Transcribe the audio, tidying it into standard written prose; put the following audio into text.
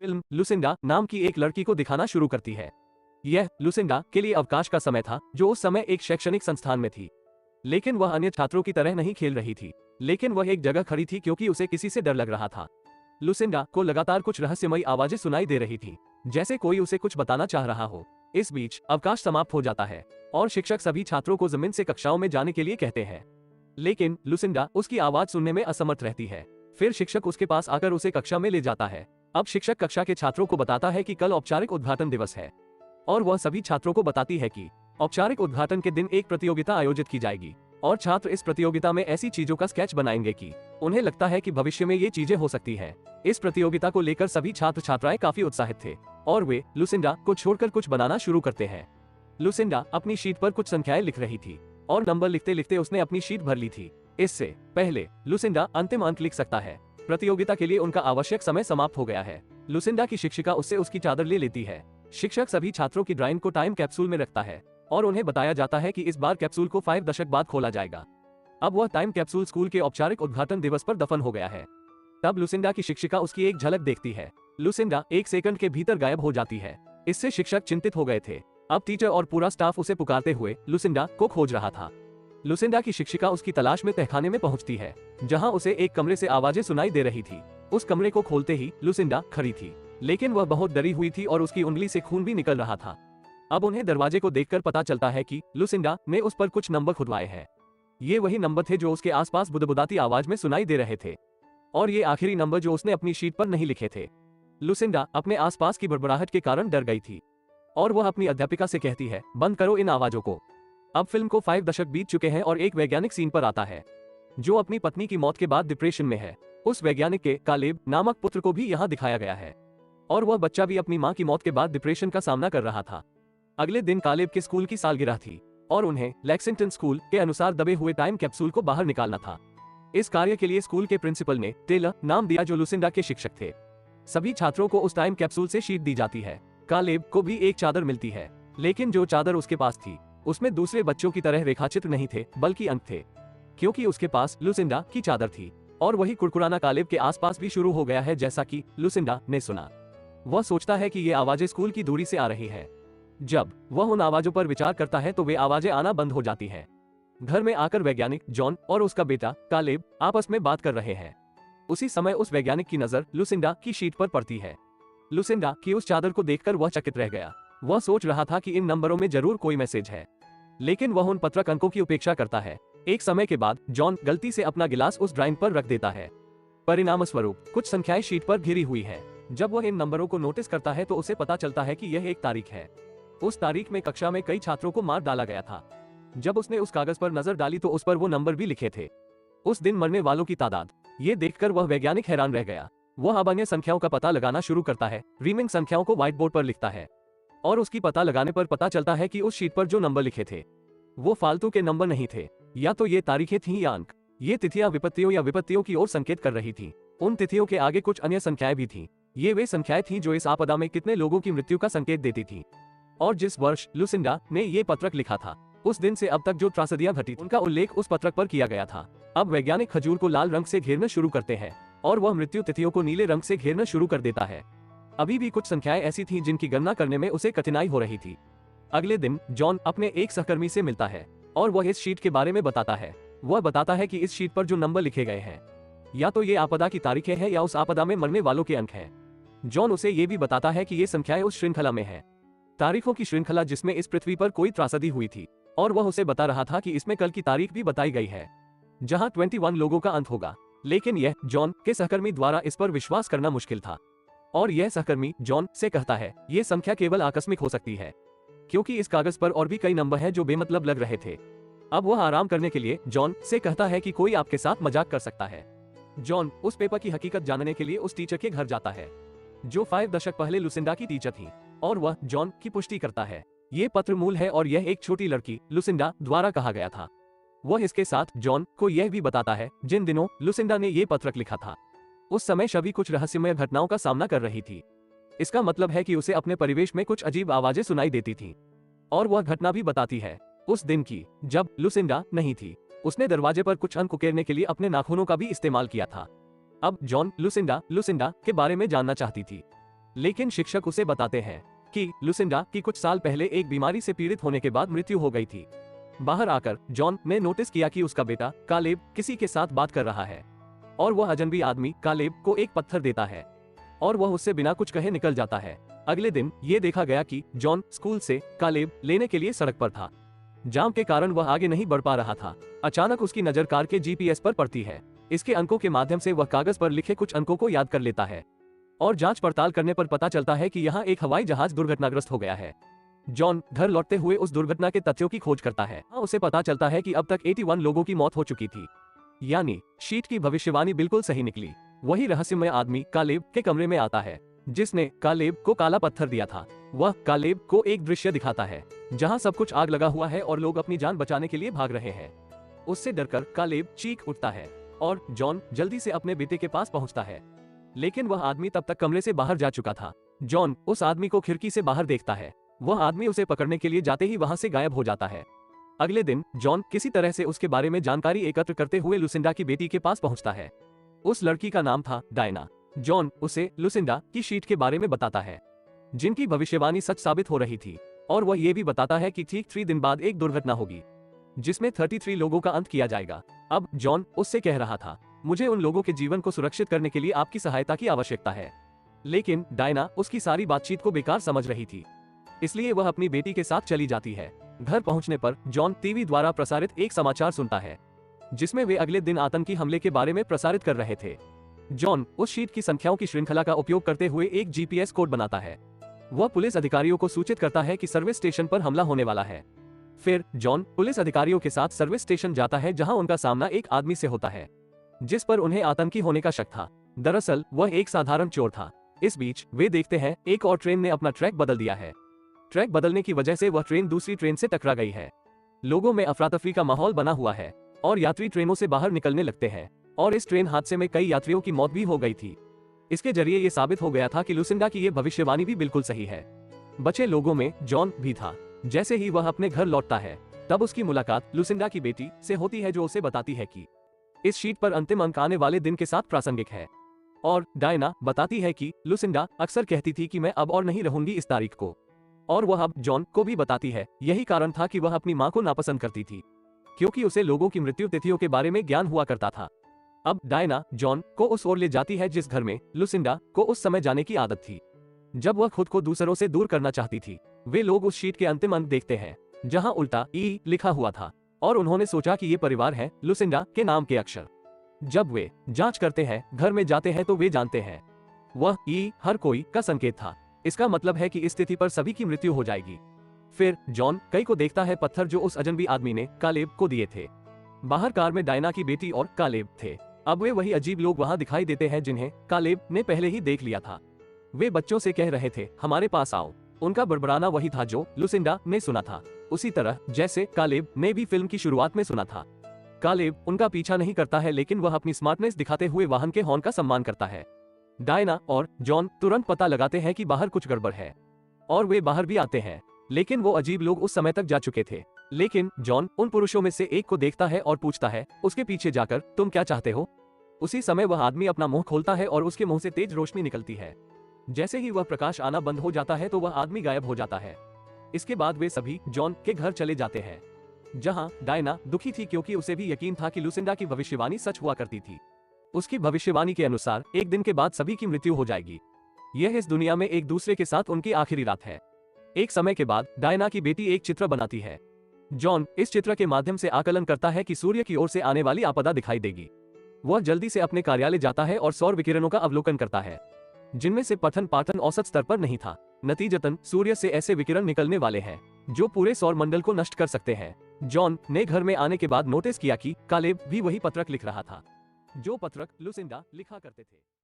Film Lucinda नाम की एक लड़की को दिखाना शुरू करती है। यह लुसिंडा के लिए अवकाश का समय था, जो उस समय एक शैक्षणिक संस्थान में थी। लेकिन वह अन्य छात्रों की तरह नहीं खेल रही थी, लेकिन वह एक जगह खड़ी थी क्योंकि उसे किसी से डर लग रहा था। लुसिंडा को लगातार कुछ रहस्यमयी आवाजें सुनाई दे रही थी, जैसे कोई उसे कुछ बताना चाह रहा हो। इस बीच अवकाश समाप्त हो जाता है और शिक्षक सभी छात्रों को जमीन से कक्षाओं में जाने के लिए कहते हैं। लेकिन लुसिंडा उसकी आवाज सुनने में असमर्थ रहती है। फिर शिक्षक उसके पास आकर उसे कक्षा में ले जाता है। अब शिक्षक कक्षा के छात्रों को बताता है कि कल औपचारिक उद्घाटन दिवस है और वह सभी छात्रों को बताती है कि औपचारिक उद्घाटन के दिन एक प्रतियोगिता आयोजित की जाएगी और छात्र इस प्रतियोगिता में ऐसी चीजों का स्केच बनाएंगे कि उन्हें लगता है कि भविष्य में ये चीजें हो सकती है। इस प्रतियोगिता को लेकर सभी छात्र छात्राएं काफी उत्साहित थे और वे लुसिंडा को छोड़कर कुछ बनाना शुरू करते हैं। लुसिंडा अपनी शीट पर कुछ संख्याएं लिख रही थी और नंबर लिखते लिखते उसने अपनी शीट भर ली थी। इससे पहले लुसिंडा अंतिम अंक लिख सकता है, प्रतियोगिता के लिए उनका आवश्यक समय समाप्त हो गया है। लुसिंडा की शिक्षिका उससे उसकी चादर ले लेती है। शिक्षक सभी छात्रों की ड्राइंग को टाइम कैप्सूल में रखता है और उन्हें बताया जाता है कि इस बार कैप्सूल को 5 दशक बाद खोला जाएगा। अब वह टाइम कैप्सूल स्कूल के औपचारिक उद्घाटन दिवस पर दफन हो गया है। तब लुसिंडा की शिक्षिका उसकी एक झलक देखती है। लुसिंडा 1 सेकंड के भीतर गायब हो जाती है। इससे शिक्षक चिंतित हो गए थे। अब टीचर और पूरा स्टाफ उसे पुकारते हुए लुसिंडा को खोज रहा था। लुसिंडा की शिक्षिका उसकी तलाश में तहखाने में पहुंचती है, जहां उसे एक कमरे से आवाजें सुनाई दे रही थी। उस कमरे को खोलते ही लुसिंडा खड़ी थी, लेकिन वह बहुत डरी हुई थी और उसकी उंगली से खून भी निकल रहा था। अब उन्हें दरवाजे को देखकर पता चलता है कि लुसिंडा ने उस पर कुछ नंबर खुदवाए हैं। ये वही नंबर थे जो उसके आसपास बुदबुदाती आवाज में सुनाई दे रहे थे और ये आखिरी नंबर जो उसने अपनी शीट पर नहीं लिखे थे। लुसिंडा अपने आसपास की बड़बड़ाहट के कारण डर गई थी और वह अपनी अध्यापिका से कहती है, बंद करो इन आवाजों को। अब फिल्म को 5 दशक बीत चुके हैं और एक वैज्ञानिक सीन पर आता है, जो अपनी पत्नी की मौत के बाद डिप्रेशन में है। उस वैज्ञानिक के कालेब नामक पुत्र को भी यहाँ दिखाया गया है और वह बच्चा भी अपनी माँ की मौत के बाद डिप्रेशन का सामना कर रहा था। अगले दिन कालेब के स्कूल की सालगिरह थी और उन्हें लेक्सिंगटन स्कूल के अनुसार दबे हुए टाइम कैप्सूल को बाहर निकालना था। इस कार्य के लिए स्कूल के प्रिंसिपल ने टेलर नाम दिया, जो लुसिंडा के शिक्षक थे। सभी छात्रों को उस टाइम कैप्सूल से शीट दी जाती है। कालेब को भी एक चादर मिलती है, लेकिन जो चादर उसके पास थी उसमें दूसरे बच्चों की तरह रेखाचित्र नहीं थे, बल्कि अंक थे, क्योंकि उसके पास लुसिंडा की चादर थी। और वही कुड़कुड़ाना कालेब के आसपास भी शुरू हो गया है, जैसा कि लुसिंडा ने सुना। वह सोचता है कि ये आवाजें स्कूल की दूरी से आ रही है। जब वह उन आवाजों पर विचार करता है तो वे आवाजें आना बंद हो जाती हैं। घर में आकर वैज्ञानिक जॉन और उसका बेटा कालेब आपस में बात कर रहे हैं। उसी समय उस वैज्ञानिक की नजर लुसिंडा की शीट पर पड़ती है। लुसिंडा की उस चादर को देखकर वह चकित रह गया। वह सोच रहा था कि इन नंबरों में जरूर कोई मैसेज है, लेकिन वह उन पत्रक अंकों की उपेक्षा करता है। एक समय के बाद जॉन गलती से अपना गिलास उस ड्राइंग पर रख देता है। परिणाम स्वरूप कुछ संख्याएं शीट पर घिरी हुई है। जब वह इन नंबरों को नोटिस करता है तो उसे पता चलता है कि यह एक तारीख है। उस तारीख में कक्षा में कई छात्रों को मार डाला गया था। जब उसने उस कागज पर नजर डाली तो उस पर वो नंबर भी लिखे थे, उस दिन मरने वालों की तादाद। ये देखकर वह वैज्ञानिक हैरान रह गया। वह अब अन्य संख्याओं का पता लगाना शुरू करता है, रिमेनिंग संख्याओं को व्हाइट बोर्ड पर लिखता है और उसकी पता लगाने पर पता चलता है कि उस शीट पर जो नंबर लिखे थे वो फालतू के नंबर नहीं थे, या तो ये तारीखें थीं या अंक। ये तिथियां विपत्तियों या विपत्तियों की ओर संकेत कर रही थी। उन तिथियों के आगे कुछ अन्य संख्याएं भी थीं। ये वे संख्याएं थीं जो इस आपदा में कितने लोगों की मृत्यु का संकेत देती थीं। और जिस वर्ष लुसिंडा ने ये पत्रक लिखा था, उस दिन से अब तक जो त्रासदियां घटी उनका उल्लेख उस पत्रक पर किया गया था। अब वैज्ञानिक खजूर को लाल रंग से घेरना शुरू करते हैं और वह मृत्यु तिथियों को नीले रंग से घेरना शुरू कर देता है। अभी भी कुछ संख्याएं ऐसी थीं जिनकी गणना करने में उसे कठिनाई हो रही थी। अगले दिन जॉन अपने एक सहकर्मी से मिलता है और वह इस शीट के बारे में बताता है। वह बताता है कि इस शीट पर जो नंबर लिखे गए हैं या तो ये आपदा की तारीखें हैं या उस आपदा में मरने वालों के अंक हैं। जॉन उसे ये भी बताता है कि ये संख्याएं उस श्रृंखला में है, तारीखों की श्रृंखला जिसमें इस पृथ्वी पर कोई त्रासदी हुई थी। और वह उसे बता रहा था कि इसमें कल की तारीख भी बताई गई है, जहां 21 लोगों का अंत होगा। लेकिन यह जॉन के सहकर्मी द्वारा इस पर विश्वास करना मुश्किल था और यह सहकर्मी जॉन से कहता है, ये संख्या केवल आकस्मिक हो सकती है, क्योंकि इस कागज पर और भी कई नंबर हैं जो बेमतलब लग रहे थे। अब वह आराम करने के लिए जॉन से कहता है कि कोई आपके साथ मजाक कर सकता है। जॉन उस पेपर की हकीकत जानने के लिए उस टीचर के घर जाता है, जो 5 दशक पहले लुसिंडा की टीचर थी, और वह जॉन की पुष्टि करता है। ये पत्र मूल है और यह एक छोटी लड़की लुसिंडा द्वारा कहा गया था। वह इसके साथ जॉन को यह भी बताता है, जिन दिनों लुसिंडा ने ये पत्रक लिखा था उस समय शबी कुछ रहस्यमय घटनाओं का सामना कर रही थी। इसका मतलब है कि उसे अपने परिवेश में कुछ अजीब आवाजें सुनाई देती थीं। और वह घटना भी बताती है उस दिन की जब लुसिंडा नहीं थी। उसने दरवाजे पर कुछ अंक उकेरने के लिए अपने नाखूनों का भी इस्तेमाल किया था। अब जॉन लुसिंडा के बारे में जानना चाहती थी। लेकिन शिक्षक उसे बताते हैं कि लुसिंडा की कुछ साल पहले एक बीमारी से पीड़ित होने के बाद मृत्यु हो गई थी। बाहर आकर जॉन ने नोटिस किया कि उसका बेटा कालेब किसी के साथ बात कर रहा है और वह अजनबी आदमी कालेब को एक पत्थर देता है और वह उससे बिना कुछ कहे निकल जाता है। अगले दिन ये देखा गया कि जॉन स्कूल से कालेब लेने के लिए सड़क पर था। जाम के कारण वह आगे नहीं बढ़ पा रहा था। अचानक उसकी नजर कार के जीपीएस पर पड़ती है। इसके अंकों के माध्यम से वह कागज पर लिखे कुछ अंकों को याद कर लेता है और जांच पड़ताल करने पर पता चलता है कि यहाँ एक हवाई जहाज दुर्घटनाग्रस्त हो गया है। जॉन घर लौटते हुए उस दुर्घटना के तथ्यों की खोज करता है। उसे पता चलता है कि अब तक 81 लोगों की मौत हो चुकी थी, यानी शीट की भविष्यवाणी बिल्कुल सही निकली। वही रहस्यमय आदमी कालेब के कमरे में आता है जिसने कालेब को काला पत्थर दिया था। वह कालेब को एक दृश्य दिखाता है जहां सब कुछ आग लगा हुआ है और लोग अपनी जान बचाने के लिए भाग रहे हैं। उससे डरकर कालेब चीख उठता है और जॉन जल्दी से अपने बेटे के पास पहुंचता है, लेकिन वह आदमी तब तक कमरे से बाहर जा चुका था। जॉन उस आदमी को खिड़की से बाहर देखता है। वह आदमी उसे पकड़ने के लिए जाते ही वहां से गायब हो जाता है। अगले दिन जॉन किसी तरह से उसके बारे में जानकारी एकत्र करते हुए लुसिंडा की बेटी के पास पहुंचता है। उस लड़की का नाम था डायना। जॉन उसे लुसिंडा की शीट के बारे में बताता है जिनकी भविष्यवाणी सच साबित हो रही थी, और वह ये भी बताता है कि ठीक 3 दिन बाद एक दुर्घटना होगी जिसमें 33 लोगों का अंत किया जाएगा। अब जॉन उससे कह रहा था, मुझे उन लोगों के जीवन को सुरक्षित करने के लिए आपकी सहायता की आवश्यकता है। लेकिन डायना उसकी सारी बातचीत को बेकार समझ रही थी, इसलिए वह अपनी बेटी के साथ चली जाती है। घर पहुंचने पर जॉन टीवी द्वारा प्रसारित एक समाचार सुनता है जिसमें वे अगले दिन आतंकी हमले के बारे में प्रसारित कर रहे थे। जॉन उस शीट की संख्याओं की श्रृंखला का उपयोग करते हुए एक जीपीएस कोड बनाता है। वह पुलिस अधिकारियों को सूचित करता है कि सर्विस स्टेशन पर हमला होने वाला है। फिर जॉन पुलिस अधिकारियों के साथ सर्विस स्टेशन जाता है जहां उनका सामना एक आदमी से होता है जिस पर उन्हें आतंकी होने का शक था। दरअसल वह एक साधारण चोर था। इस बीच वे देखते हैं एक और ट्रेन ने अपना ट्रैक बदल दिया है। ट्रैक बदलने की वजह से वह ट्रेन दूसरी ट्रेन से टकरा गई है। लोगों में अफरा तफरी का माहौल बना हुआ है और यात्री ट्रेनों से बाहर निकलने लगते हैं, और इस ट्रेन हादसे में कई यात्रियों की मौत भी हो गई थी। इसके जरिए ये साबित हो गया था कि लुसिंडा की ये भविष्यवाणी भी बिल्कुल सही है। बचे लोगों में जॉन भी था। जैसे ही वह अपने घर लौटता है तब उसकी मुलाकात लुसिंडा की बेटी से होती है, जो उसे बताती है कि इस शीट पर अंतिम अंक आने वाले दिन के साथ प्रासंगिक है। और डायना बताती है कि लुसिंडा अक्सर कहती थी कि मैं अब और नहीं रहूंगी इस तारीख को, और वह अब जॉन को भी बताती है यही कारण था कि वह अपनी मां को नापसंद करती थी, क्योंकि उसे लोगों की मृत्यु तिथियों के बारे में ज्ञान हुआ करता था। अब डायना जॉन को उस ओर ले जाती है जिस घर में लुसिंडा को उस समय जाने की आदत थी जब वह खुद को दूसरों से दूर करना चाहती थी। वे लोग उस शीट के अंतिम अंक देखते हैं जहां उल्टा ई लिखा हुआ था, और उन्होंने सोचा कि ये परिवार है लुसिंडा के नाम के अक्षर। जब वे जांच करते हैं, घर में जाते हैं, तो वे जानते हैं वह ई हर कोई का संकेत था। इसका मतलब है कि इस तिथि पर सभी की मृत्यु हो जाएगी। फिर जॉन कई को देखता है पत्थर जो उस अजनबी आदमी ने कालेब को दिए थे। बाहर कार में डायना की बेटी और कालेब थे। अब वे वही अजीब लोग वहां दिखाई देते हैं जिन्हें कालेब ने पहले ही देख लिया था। वे बच्चों से कह रहे थे, हमारे पास आओ। उनका बड़बड़ाना वही था जो लुसिंडा ने सुना था, उसी तरह जैसे कालेब ने भी फिल्म की शुरुआत में सुना था। कालेब उनका पीछा नहीं करता है, लेकिन वह अपनी स्मार्टनेस दिखाते हुए वाहन के हॉर्न का सम्मान करता है। डायना और जॉन तुरंत पता लगाते हैं कि बाहर कुछ गड़बड़ है, और वे बाहर भी आते हैं, लेकिन वो अजीब लोग उस समय तक जा चुके थे। लेकिन जॉन उन पुरुषों में से एक को देखता है और पूछता है उसके पीछे जाकर, तुम क्या चाहते हो? उसी समय वह आदमी अपना मुंह खोलता है और उसके मुंह से तेज रोशनी निकलती है। जैसे ही वह प्रकाश आना बंद हो जाता है तो वह आदमी गायब हो जाता है। इसके बाद वे सभी जॉन के घर चले जाते हैं, जहां डायना दुखी थी क्योंकि उसे भी यकीन था कि लुसिंडा की भविष्यवाणी सच हुआ करती थी। उसकी भविष्यवाणी के अनुसार एक दिन के बाद सभी की मृत्यु हो जाएगी। यह इस दुनिया में एक दूसरे के साथ उनकी आखिरी रात है। एक समय के बाद डायना की बेटी एक चित्र बनाती है। जॉन इस चित्र के माध्यम से आकलन करता है कि सूर्य की ओर से आने वाली आपदा दिखाई देगी। वह जल्दी से अपने कार्यालय जाता है और सौर विकिरणों का अवलोकन करता है, जिनमें से पठन पाठन औसत स्तर पर नहीं था। नतीजतन सूर्य से ऐसे विकिरण निकलने वाले हैं जो पूरे सौर मंडल को नष्ट कर सकते हैं। जॉन ने घर में आने के बाद नोटिस किया कि कालेब भी वही पत्रक लिख रहा था जो पत्रक लुसिंडा लिखा करते थे।